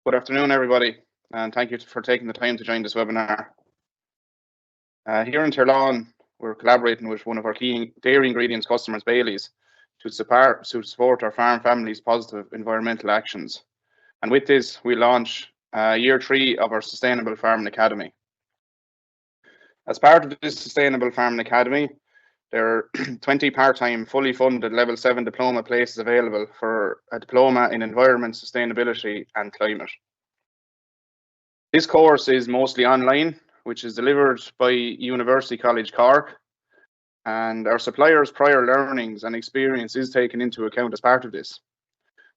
Good afternoon, everybody, and thank you for taking the time to join this webinar. Here in Tirlawn, we're collaborating with one of our key dairy ingredients customers, Bailey's, to support our farm families' positive environmental actions. And with this, we launch year 3 of our Sustainable Farming Academy. As part of this Sustainable Farming Academy, there are 20 part-time, fully funded Level 7 diploma places available for a diploma in environment, sustainability and climate. This course is mostly online, which is delivered by University College Cork, and our suppliers' prior learnings and experience is taken into account as part of this,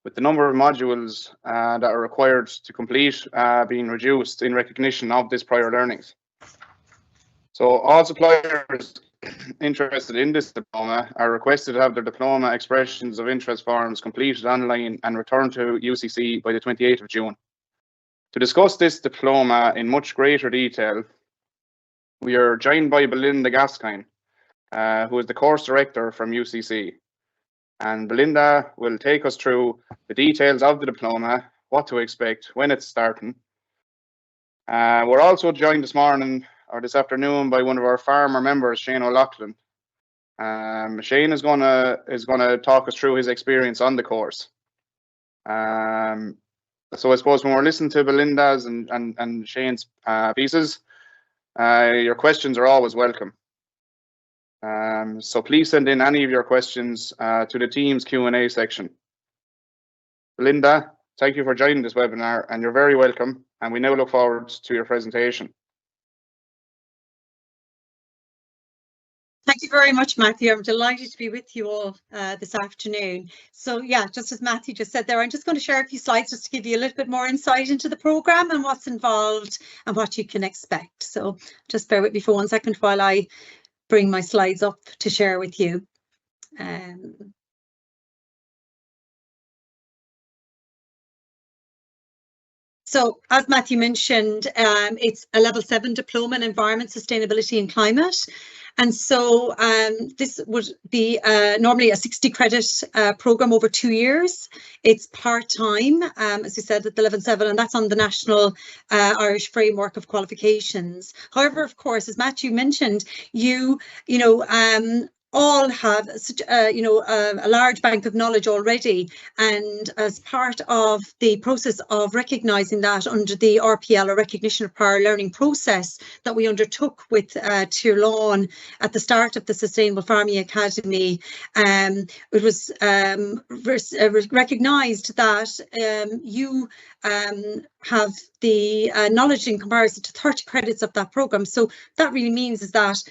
with the number of modules that are required to complete being reduced in recognition of this prior learnings. So all suppliers interested in this diploma are requested to have their diploma expressions of interest forms completed online and returned to UCC by the 28th of June. To discuss this diploma in much greater detail, we are joined by Belinda Gascoigne, who is the course director from UCC. And Belinda will take us through the details of the diploma, what to expect, when it's starting. We're also joined this afternoon by one of our farmer members, Shane O'Loughlin. Shane is gonna talk us through his experience on the course. So I suppose when we're listening to Belinda's and Shane's pieces, your questions are always welcome. So please send in any of your questions to the team's Q&A section. Belinda, thank you for joining this webinar, and you're very welcome. And we now look forward to your presentation. Thank you very much, Matthew. I'm delighted to be with you all this afternoon. So yeah, just as Matthew just said there, I'm just going to share a few slides just to give you a little bit more insight into the programme and what's involved and what you can expect. So just bear with me for 1 second while I bring my slides up to share with you. So as Matthew mentioned, it's a Level 7 diploma in environment, sustainability and climate. And so this would be normally a 60 credit programme over 2 years. It's part-time, as you said, at the Level 7, and that's on the National Irish Framework of Qualifications. However, of course, as Matthew mentioned, you all have such a large bank of knowledge already, and as part of the process of recognising that under the RPL, or Recognition of Prior Learning process that we undertook with Tirlawn at the start of the Sustainable Farming Academy, it was recognised that you have the knowledge in comparison to 30 credits of that programme. So that really means is that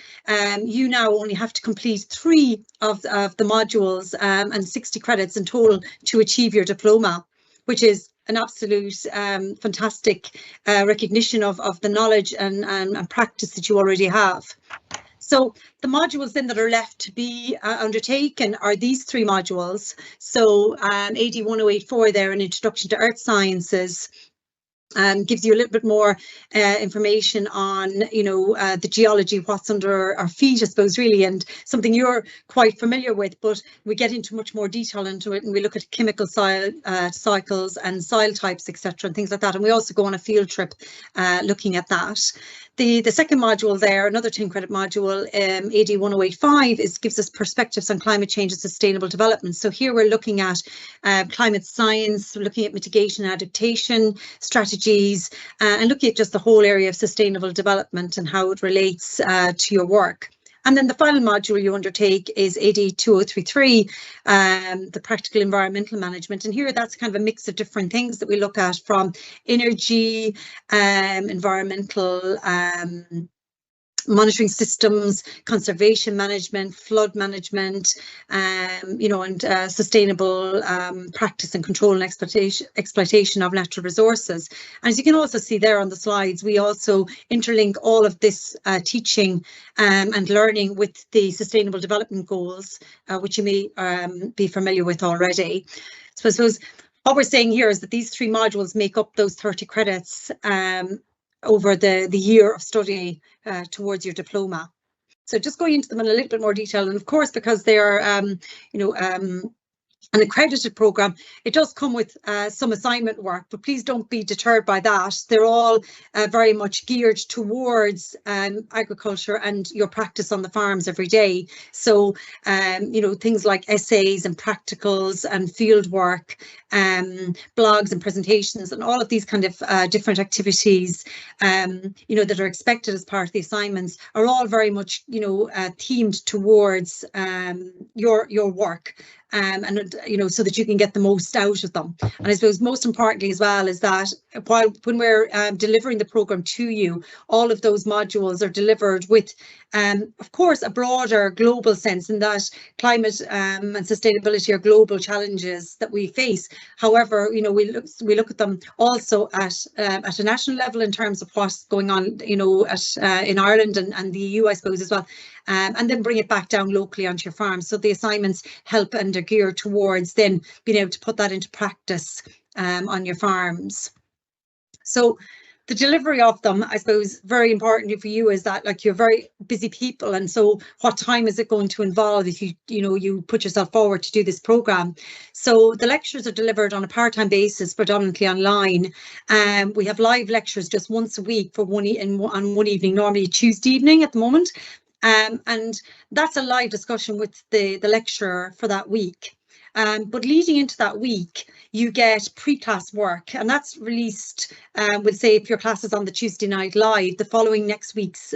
you now only have to complete 3 of the modules and 60 credits in total to achieve your diploma, which is an absolute fantastic recognition of the knowledge and practice that you already have. So the modules then that are left to be undertaken are these 3 modules. So AD 1084 there, an Introduction to Earth Sciences, gives you a little bit more information on, the geology, what's under our feet, I suppose, really, and something you're quite familiar with, but we get into much more detail into it, and we look at chemical cycles and soil types, etc., and things like that. And we also go on a field trip looking at that. The second module there, another 10 credit module, AD 1085, gives us perspectives on climate change and sustainable development. So here we're looking at climate science, looking at mitigation and adaptation strategies, and looking at just the whole area of sustainable development and how it relates to your work. And then the final module you undertake is AD 2033, the practical environmental management. And here that's kind of a mix of different things that we look at, from energy, environmental monitoring systems, conservation management, flood management, and sustainable practice and control and exploitation of natural resources. And as you can also see there on the slides, we also interlink all of this teaching and learning with the Sustainable Development Goals, which you may be familiar with already. So I suppose what we're saying here is that these 3 modules make up those 30 credits over the year of study towards your diploma. So just going into them in a little bit more detail, and of course, because they are an accredited programme, it does come with some assignment work, but please don't be deterred by that. They're all very much geared towards agriculture and your practice on the farms every day. So, you know, things like essays and practicals and field work, blogs and presentations, and all of these kind of different activities, you know, that are expected as part of the assignments are all very much, you know, themed towards your work. And you know, so that you can get the most out of them. And I suppose most importantly as well is that when we're delivering the programme to you, all of those modules are delivered with, of course, a broader global sense, in that climate and sustainability are global challenges that we face. However, you know, we look at them also at a national level in terms of what's going on, you know, in Ireland and the EU, I suppose, as well. And then bring it back down locally onto your farm. So the assignments help and are geared towards then being able to put that into practice on your farms. So the delivery of them, I suppose, very importantly for you is that, like, you're very busy people, and so what time is it going to involve if you put yourself forward to do this programme? So the lectures are delivered on a part-time basis, predominantly online. We have live lectures just once a week for on one evening, normally Tuesday evening at the moment. And that's a live discussion with the lecturer for that week. But leading into that week, you get pre-class work, and that's released, we'll say if your class is on the Tuesday night live, the following next week's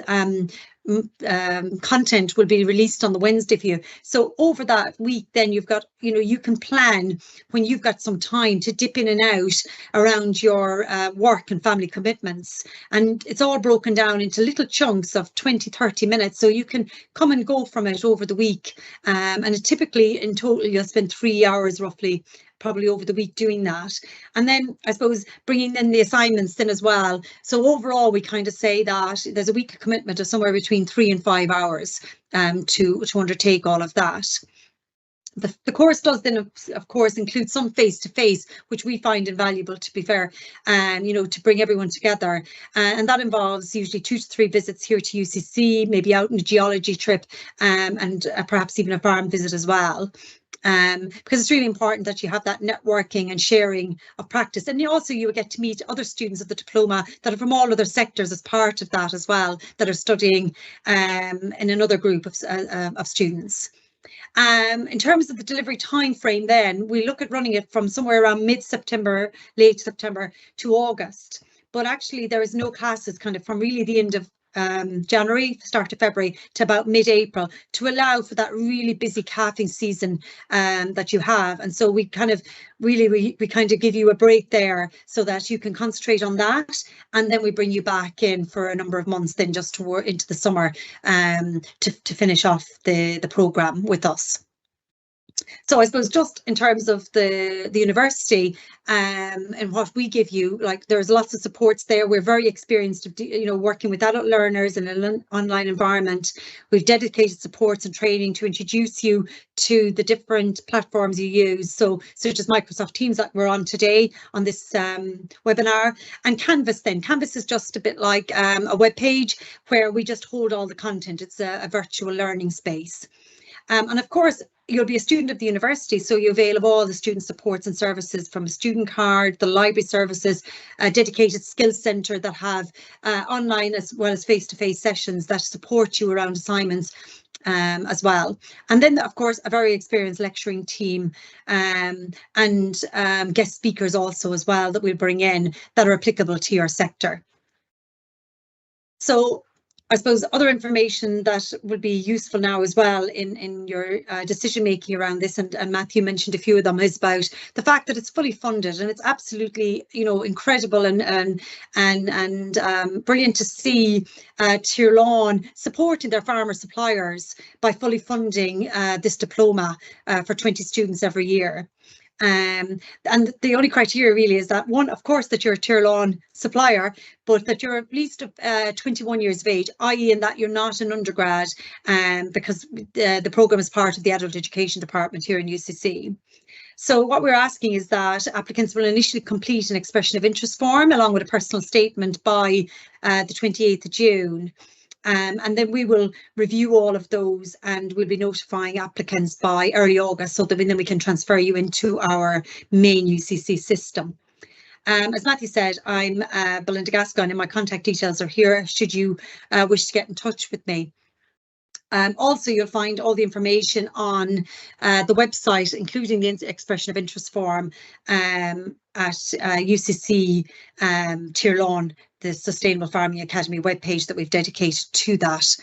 content will be released on the Wednesday for you. So over that week, then you've got, you know, you can plan when you've got some time to dip in and out around your work and family commitments. And it's all broken down into little chunks of 20-30 minutes, so you can come and go from it over the week. And typically in total you'll spend 3 hours roughly probably over the week doing that. And then I suppose bringing in the assignments then as well. So overall we kind of say that there's a week commitment of somewhere between 3 and 5 hours to undertake all of that. The course does then, of course, include some face-to-face, which we find invaluable, to be fair, and, you know, to bring everyone together. And that involves usually 2 to 3 visits here to UCC, maybe out on a geology trip, and perhaps even a farm visit as well. Because it's really important that you have that networking and sharing of practice. And you get to meet other students of the diploma that are from all other sectors as part of that as well, that are studying in another group of students. In terms of the delivery time frame, then we look at running it from somewhere around mid-September, late September to August. But actually there is no classes kind of from really the end of January, start of February to about mid-April, to allow for that really busy calving season that you have. And so we kind of really we kind of give you a break there so that you can concentrate on that, and then we bring you back in for a number of months then just to work into the summer to finish off the programme with us. So I suppose just in terms of the university and what we give you, like, there's lots of supports there. We're very experienced, you know, working with adult learners in an online environment. We've dedicated supports and training to introduce you to the different platforms you use. So such as Microsoft Teams that we're on today on this webinar, and Canvas then. Canvas is just a bit like a web page where we just hold all the content. It's a virtual learning space. And of course, you'll be a student of the university, so you avail of all the student supports and services, from a student card, the library services, a dedicated skills centre that have online as well as face-to-face sessions that support you around assignments as well. And then, of course, a very experienced lecturing team and guest speakers also as well that we'll bring in that are applicable to your sector. So I suppose other information that would be useful now as well in your decision making around this, and Matthew mentioned a few of them, is about the fact that it's fully funded, and it's absolutely, you know, incredible and brilliant to see Tír Lawn supporting their farmer suppliers by fully funding this diploma for 20 students every year. And the only criteria really is that, one, of course, that you're a Tír Lawn supplier, but that you're at least 21 years of age, i.e. in that you're not an undergrad, because the programme is part of the Adult Education Department here in UCC. So what we're asking is that applicants will initially complete an expression of interest form along with a personal statement by the 28th of June. And then we will review all of those, and we'll be notifying applicants by early August, so that then we can transfer you into our main UCC system. As Matthew said, I'm Belinda Gascoigne, and my contact details are here should you wish to get in touch with me. Also, you'll find all the information on the website, including the expression of interest form at UCC Tirlawn, the Sustainable Farming Academy webpage that we've dedicated to that.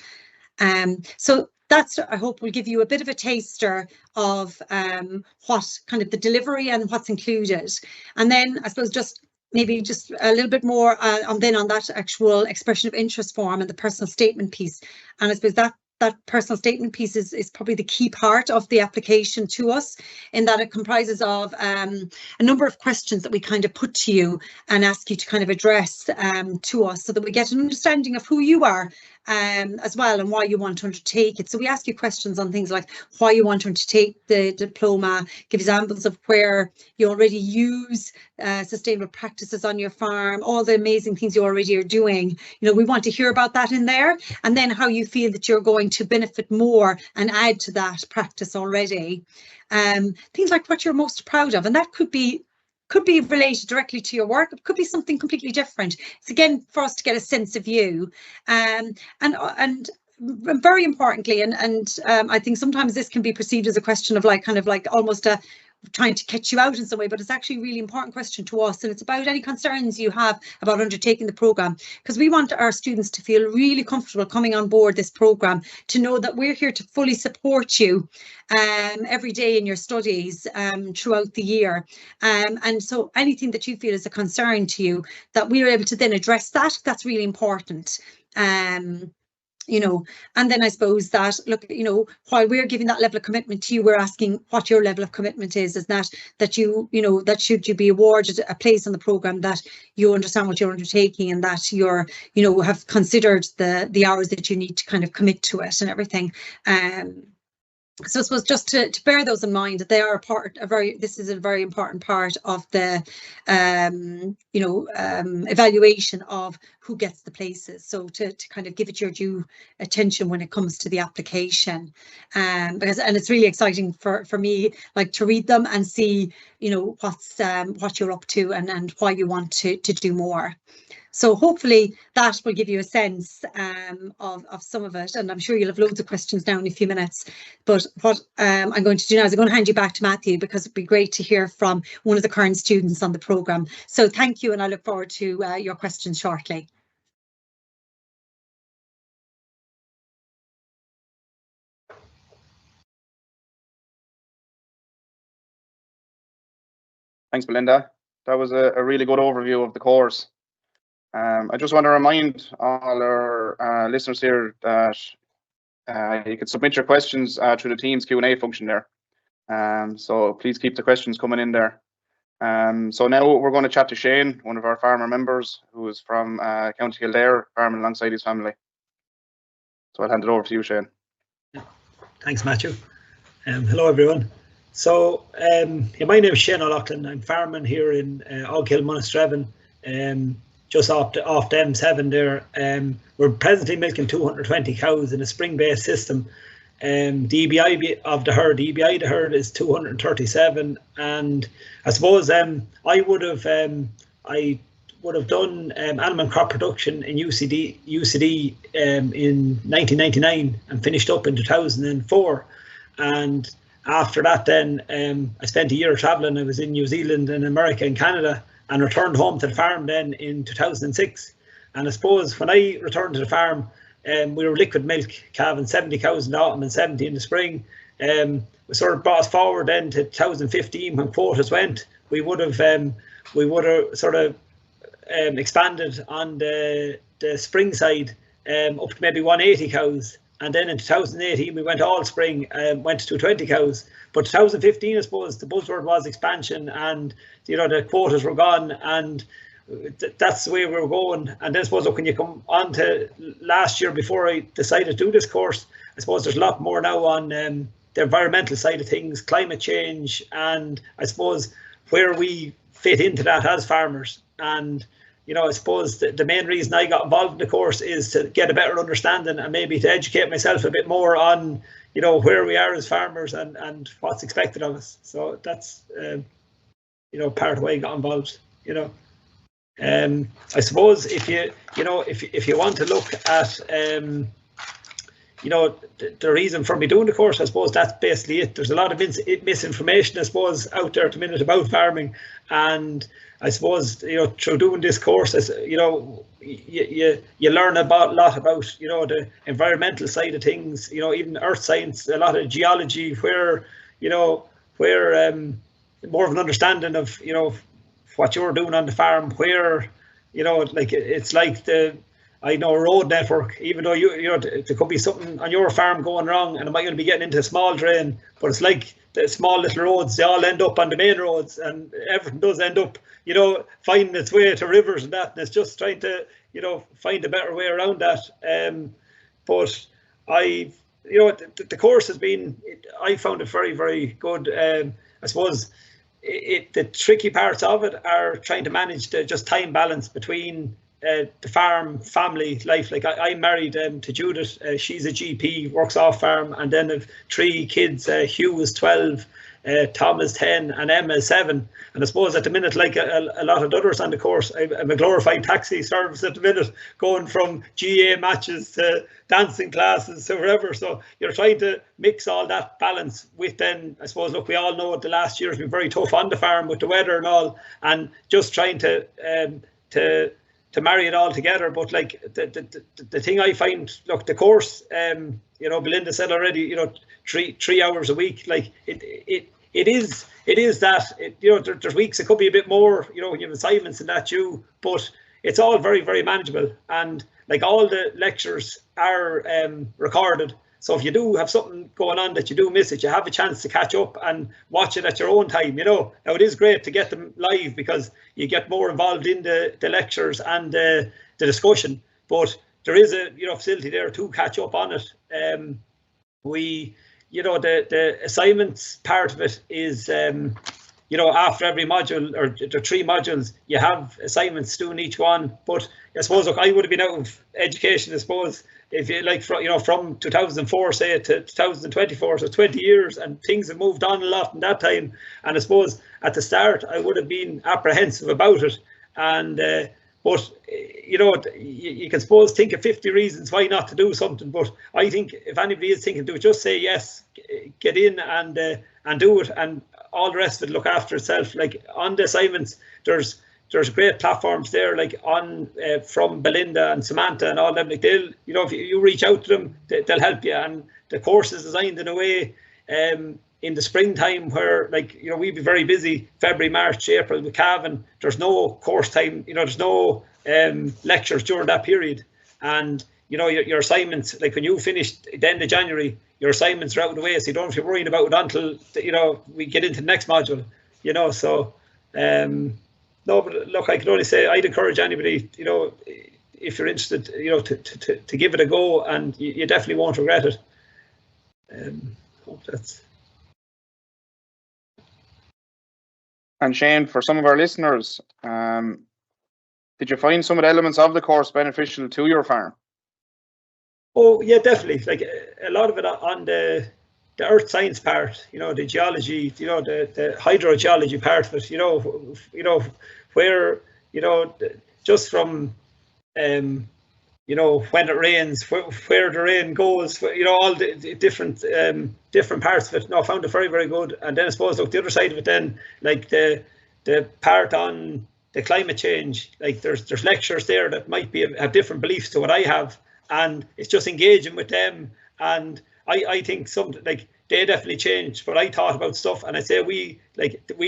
So that's, I hope, will give you a bit of a taster of what kind of the delivery and what's included. And then I suppose maybe just a little bit more on that actual expression of interest form and the personal statement piece. And I suppose that personal statement piece is probably the key part of the application to us, in that it comprises of a number of questions that we kind of put to you and ask you to kind of address to us, so that we get an understanding of who you are as well, and why you want to undertake it. So we ask you questions on things like why you want to undertake the diploma, give examples of where you already use sustainable practices on your farm, all the amazing things you already are doing. You know, we want to hear about that in there, and then how you feel that you're going to benefit more and add to that practice already. Things like what you're most proud of, and that could be related directly to your work. It could be something completely different. It's again for us to get a sense of you, and very importantly, and I think sometimes this can be perceived as a question of kind of almost a trying to catch you out in some way, but it's actually a really important question to us, and it's about any concerns you have about undertaking the programme, because we want our students to feel really comfortable coming on board this programme, to know that we're here to fully support you every day in your studies throughout the year, and so anything that you feel is a concern to you, that we're able to then address that. That's really important. You know, and then I suppose that, look, you know, while we're giving that level of commitment to you, we're asking what your level of commitment is that you know, that should you be awarded a place on the programme, that you understand what you're undertaking, and that you're, you know, have considered the hours that you need to kind of commit to it and everything. So I suppose just to bear those in mind, that they are this is a very important part of the you know, evaluation of who gets the places. So to kind of give it your due attention when it comes to the application, and it's really exciting for me, like, to read them and see, you know, what you're up to and why you want to do more. So hopefully that will give you a sense of some of it, and I'm sure you'll have loads of questions now in a few minutes. But what I'm going to do now is I'm going to hand you back to Matthew, because it'd be great to hear from one of the current students on the programme. So thank you, and I look forward to your questions shortly. Thanks, Belinda. That was a really good overview of the course. I just want to remind all our listeners here that you can submit your questions through the Teams Q&A function there. So please keep the questions coming in there. So now we're going to chat to Shane, one of our farmer members, who is from County Kildare, farming alongside his family. So I'll hand it over to you, Shane. Thanks, Matthew. Hello, everyone. So my name is Shane O'Loughlin. I'm farming here in Oghill, Monasterevin, just off the M7 there. We're presently milking 220 cows in a spring-based system. The EBI of the herd is 237, and I suppose I would have done animal and crop production in UCD in 1999 and finished up in 2004. And after that, then I spent a year travelling. I was in New Zealand and America and Canada, and returned home to the farm then in 2006. And I suppose when I returned to the farm, we were liquid milk calving 70 cows in the autumn and 70 in the spring. We sort of brought us forward then to 2015 when quotas went. We would have sort of expanded on the spring side up to maybe 180 cows. And then in 2018, we went all spring, went to 220 cows. But 2015, I suppose, the buzzword was expansion, and, you know, the quotas were gone, and that's the way we were going. And then I suppose, look, when you come on to last year, before I decided to do this course, I suppose there's a lot more now on the environmental side of things, climate change, and I suppose where we fit into that as farmers. And you know, I suppose the main reason I got involved in the course is to get a better understanding and maybe to educate myself a bit more on, you know, where we are as farmers and what's expected of us. So that's, you know, part of why I got involved, you know. I suppose if you want to look at, you know, the reason for me doing the course, I suppose that's basically it. There's a lot of misinformation, I suppose, out there at the minute about farming, and I suppose, you know, through doing this course, you know, you learn a lot about, you know, the environmental side of things, you know, even earth science, a lot of geology, where, you know, where more of an understanding of, you know, what you're doing on the farm, where, you know, like it's like I know a road network, even though you know, there could be something on your farm going wrong and it might only be getting into a small drain, but it's like the small little roads, they all end up on the main roads, and everything does end up, you know, finding its way to rivers and that, and it's just trying to, you know, find a better way around that. But you know, the course has been, I found it very, very good. I suppose the tricky parts of it are trying to manage the just time balance between the farm family life. Like I'm married to Judith, she's a GP, works off farm, and then I've 3 kids. Hugh is 12, Tom is 10, and Emma is 7. And I suppose at the minute, like a lot of others on the course, I'm a glorified taxi service at the minute, going from GA matches to dancing classes to wherever. So you're trying to mix all that balance with, then I suppose, look, we all know the last year has been very tough on the farm with the weather and all, and just trying to marry it all together. But like the thing I find, look, the course, you know, Belinda said already, you know, 3 hours a week, like it is that, you know, there's weeks it could be a bit more, you know, when you have assignments and that too, but it's all very, very manageable. And like all the lectures are recorded, so if you do have something going on that you do miss it, you have a chance to catch up and watch it at your own time, you know. Now it is great to get them live because you get more involved in the lectures and the discussion, but there is a, you know, facility there to catch up on it. You know, the assignments part of it is, you know, after every module, or the 3 modules, you have assignments doing each one. But I suppose, look, I would have been out of education, I suppose, if you like, you know, from 2004, say, to 2024, so 20 years, and things have moved on a lot in that time. And I suppose at the start, I would have been apprehensive about it. And but you know, you can suppose think of 50 reasons why not to do something. But I think if anybody is thinking to just say yes, get in and do it, and all the rest of it look after itself. Like on the assignments, there's great platforms there, like on from Belinda and Samantha and all them. Like they'll, you know, if you reach out to them, they'll help you. And the course is designed in a way in the springtime where, like, you know, we'd be very busy February, March, April with Cavan. There's no course time, you know, there's no lectures during that period. And you know, your assignments, like when you finish the end of January, your assignments are out of the way, so you don't have to be worrying about it until, you know, we get into the next module, you know. So no, but look, I can only say I'd encourage anybody, you know, if you're interested, you know, to give it a go, and you definitely won't regret it. Hope that's. And Shane, for some of our listeners, did you find some of the elements of the course beneficial to your farm? Oh yeah, definitely. Like a lot of it on the earth science part, you know, the geology, you know, the hydrogeology part of it, you know, where, you know, just from you know, when it rains, where the rain goes, you know, all the different parts of it. No, I found it very, very good. And then I suppose, look, the other side of it then, like the part on the climate change, like there's lectures there that might have different beliefs to what I have, and it's just engaging with them. And I think something like they definitely changed what I thought about stuff, and I say we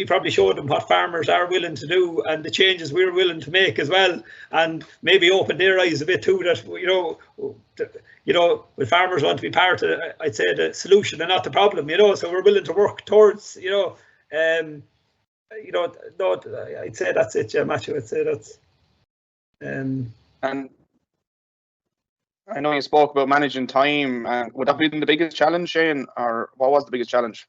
probably showed them what farmers are willing to do and the changes we're willing to make as well, and maybe open their eyes a bit too, that you know, when farmers want to be part of, I'd say, the solution and not the problem, you know, so we're willing to work towards, you know, no, I'd say that's it, yeah, Matthew. I'd say that's and I know you spoke about managing time. Would that have been the biggest challenge, Shane, or what was the biggest challenge?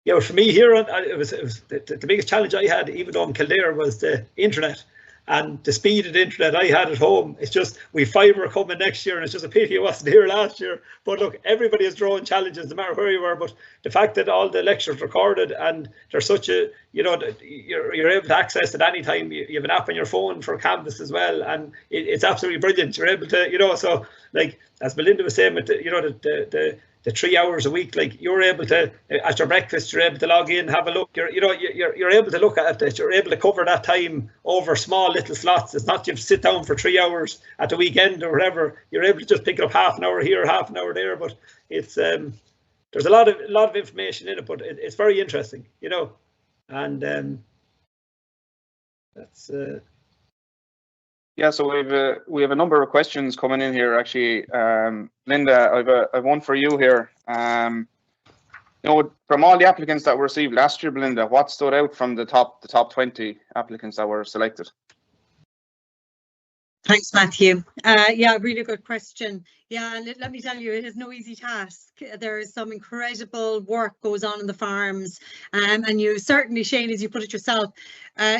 Yeah, well, for me here, it was the biggest challenge I had, even though in Kildare, was the internet. and the speed of the internet I had at home, it's just, we fibre coming next year, and it's just a pity it wasn't here last year. But look, everybody is drawing challenges no matter where you are, but the fact that all the lectures recorded, and there's such a, you know, you're able to access it anytime. You have an app on your phone for Canvas as well, and it's absolutely brilliant. You're able to, you know, so like as Belinda was saying, with the, you know, the 3 hours a week, like you're able to, at your breakfast, you're able to log in, have a look. You're able to look at it. You're able to cover that time over small little slots. It's not you have to sit down for 3 hours at the weekend or whatever. You're able to just pick up half an hour here, half an hour there. But it's there's a lot of information in it, but it's very interesting, you know. And that's. Yeah, so we have a number of questions coming in here. Actually, Linda, I've one for you here. You know, from all the applicants that were received last year, Belinda, what stood out from the top 20 applicants that were selected? Thanks, Matthew. Yeah, really good question. Yeah, and let me tell you, it is no easy task. There is some incredible work goes on in the farms, and you certainly, Shane, as you put it yourself,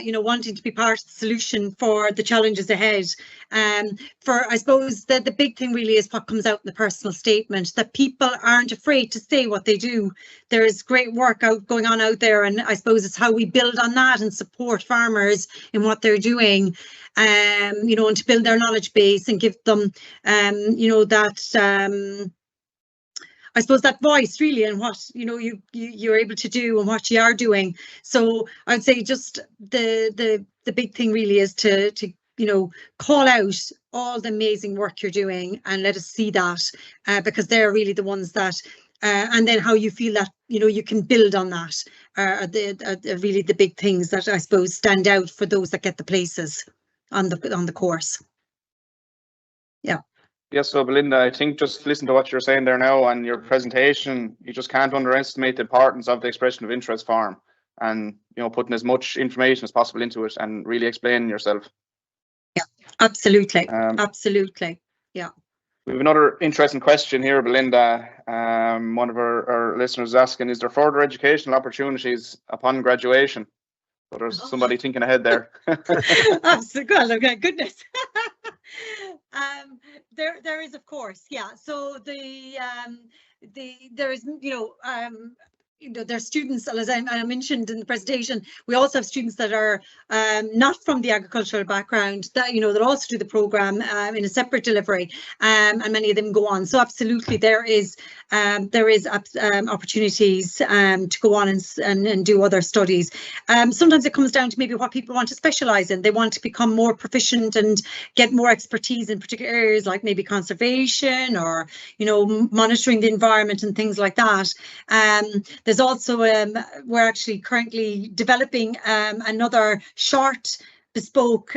you know, wanting to be part of the solution for the challenges ahead. For, I suppose, the big thing really is what comes out in the personal statement, that people aren't afraid to say what they do. There is great work going on out there, and I suppose it's how we build on that and support farmers in what they're doing. You know, and to build their knowledge base and give them, you know, that I suppose that voice really, and what, you know, you're able to do and what you are doing. So I'd say just the big thing really is to you know, call out all the amazing work you're doing and let us see that, because they're really the ones that. And then how you feel that, you know, you can build on that are really the big things that I suppose stand out for those that get the places on the course. Yeah. Yes, so Belinda, I think just listen to what you're saying there now and your presentation, you just can't underestimate the importance of the expression of interest form, and, you know, putting as much information as possible into it and really explaining yourself. Yeah, absolutely. Absolutely. Yeah. We have another interesting question here, Belinda. One of our listeners is asking, is there further educational opportunities upon graduation? So there's somebody thinking ahead there. Absolutely. Well, okay, goodness. There is, of course, yeah. So there is, you know, there's students, as I mentioned in the presentation, we also have students that are not from the agricultural background, that, you know, that also do the programme in a separate delivery, and many of them go on. So absolutely there is opportunities to go on and do other studies. Sometimes it comes down to maybe what people want to specialise in. They want to become more proficient and get more expertise in particular areas, like maybe conservation or, you know, monitoring the environment and things like that. There's also, we're actually currently developing another short bespoke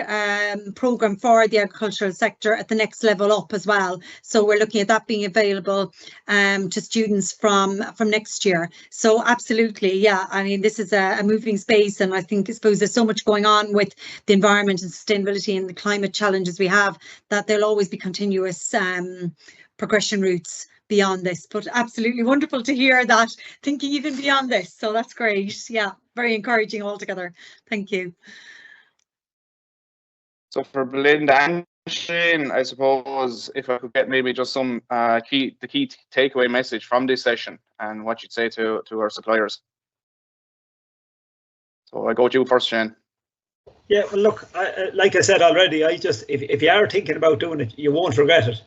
programme for the agricultural sector at the next level up as well. So we're looking at that being available to students from next year. So absolutely, yeah, I mean, this is a moving space, and I suppose there's so much going on with the environment and sustainability and the climate challenges we have, that there'll always be continuous progression routes beyond this. But absolutely wonderful to hear that, thinking even beyond this. So that's great. Yeah, very encouraging altogether. Thank you. So for Belinda and Shane, I suppose if I could get maybe just some key takeaway message from this session and what you'd say to our suppliers. So I go with you first, Shane. Yeah, well, look, like I said already, if you are thinking about doing it, you won't regret it.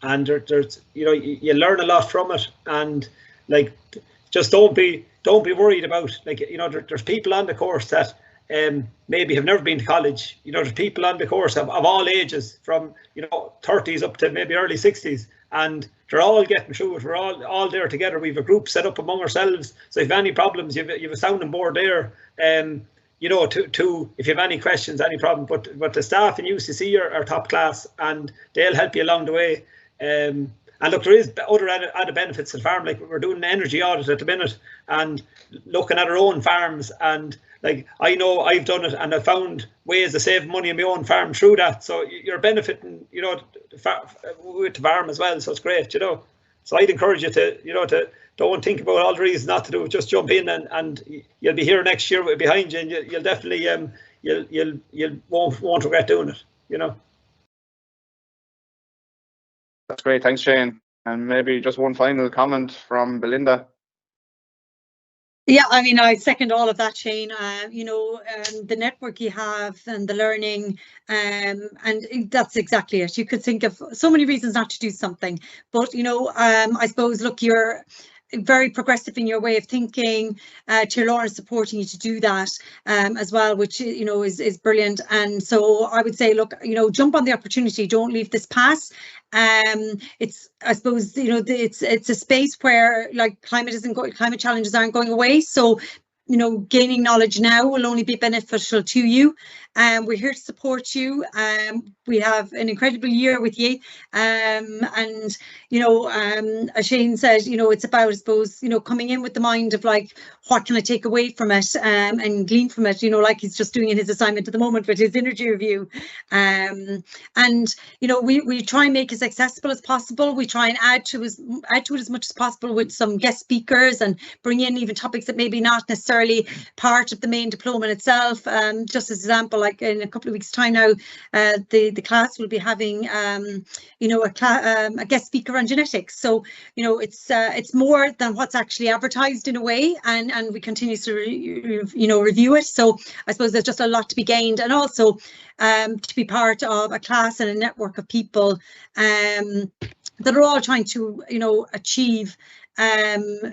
And there's, you know, you learn a lot from it, and like, just don't be worried about, like, you know, there's people on the course that maybe have never been to college. You know, there's people on the course of all ages, from, you know, 30s up to maybe early 60s, and they're all getting through it. We're all there together. We have a group set up among ourselves, so if you have any problems, you have a sounding board there. You know, to if you have any questions, any problem. But the staff in UCC are top class, and they'll help you along the way. And look, there is other added benefits to the farm. Like, we're doing an energy audit at the minute and looking at our own farms, and like, I know I've done it and I found ways to save money on my own farm through that. So you're benefiting, you know, with the farm as well. So it's great, you know. So I'd encourage you to, you know, to don't think about all the reasons not to do it. Just jump in, and you'll be here next year behind you, and you'll definitely you won't regret doing it, you know. That's great. Thanks, Shane. And maybe just one final comment from Belinda. Yeah, I mean, I second all of that, Shane. You know, the network you have and the learning, and that's exactly it. You could think of so many reasons not to do something, but you know, I suppose, look, you're very progressive in your way of thinking. Tír Lawrence supporting you to do that as well, which you know is brilliant. And so I would say, look, you know, jump on the opportunity. Don't leave this pass. It's, I suppose, you know, it's a space where like climate challenges aren't going away. So, you know, gaining knowledge now will only be beneficial to you. We're here to support you. We have an incredible year with you. And, you know, as Shane said, you know, it's about, I suppose, you know, coming in with the mind of like, what can I take away from it and glean from it, you know, like he's just doing in his assignment at the moment with his energy review. And, you know, we try and make it as accessible as possible. We try and add to it as much as possible with some guest speakers and bring in even topics that maybe not necessarily part of the main diploma itself. Just as example, like in a couple of weeks' time now, the class will be having, you know, a guest speaker on genetics. So, you know, it's more than what's actually advertised in a way, and we continue to you know, review it. So I suppose there's just a lot to be gained, and also to be part of a class and a network of people that are all trying to, you know, achieve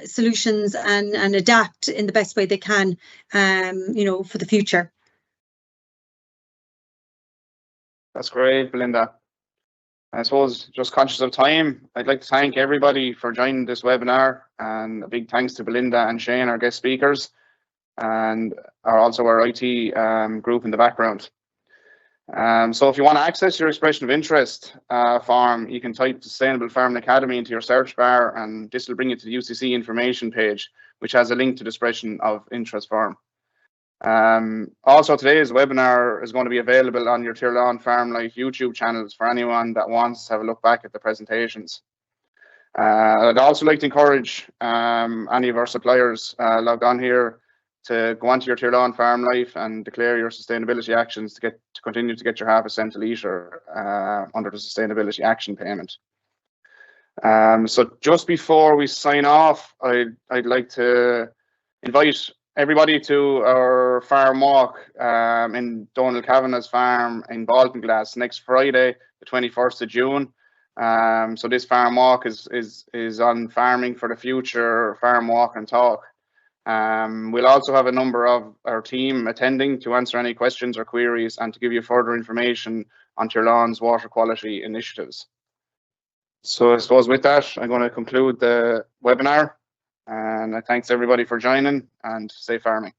solutions and adapt in the best way they can, you know, for the future. That's great, Belinda. I suppose, just conscious of time, I'd like to thank everybody for joining this webinar, and a big thanks to Belinda and Shane, our guest speakers, and also our IT group in the background. So if you want to access your expression of interest form, you can type Sustainable Farming Academy into your search bar, and this will bring you to the UCC information page, which has a link to the expression of interest form. Also, today's webinar is going to be available on your Tír Lawn Farm Life YouTube channels for anyone that wants to have a look back at the presentations. I'd also like to encourage any of our suppliers logged on here to go onto your Tír Lawn Farm Life and declare your sustainability actions to continue to get your half a cent a litre under the sustainability action payment. So just before we sign off, I'd like to invite everybody to our farm walk in Donald Kavanagh's farm in Baltinglass next Friday, the 21st of June. So this farm walk is on farming for the future, farm walk and talk. We'll also have a number of our team attending to answer any questions or queries and to give you further information on Tír Lawn's water quality initiatives. So I suppose with that, I'm going to conclude the webinar, and thanks everybody for joining, and safe farming.